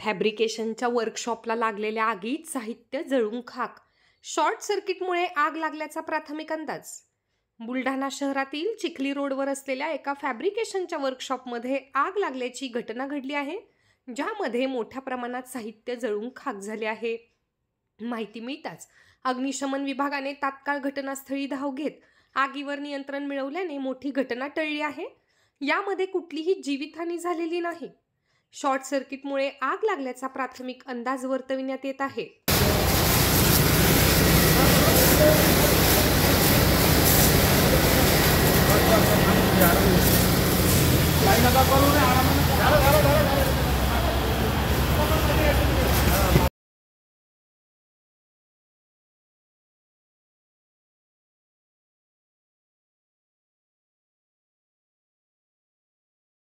फॅब्रिकेशनच्या वर्कशॉपला लागलेल्या आगीत साहित्य जळून खाक. शॉर्ट सर्किटमुळे आग लागल्याचा प्राथमिक अंदाज. बुलढाणा शहरातील चिखली रोडवर असलेल्या एका फॅब्रिकेशनच्या वर्कशॉपमध्ये आग लागल्याची घटना घडली आहे, ज्यामध्ये मोठ्या प्रमाणात साहित्य जळून खाक झाले आहे. माहिती मिळताच अग्निशमन विभागाने तात्काळ घटनास्थळी धाव घेत आगीवर नियंत्रण मिळवल्याने मोठी घटना टळली आहे. यामध्ये कुठलीही जीवितहानी झालेली नाही. शॉर्ट सर्किटमुळे आग लागल्याचा प्राथमिक अंदाज वर्तविण्यात येत आहे. लाइन लगा करो ना आराम से।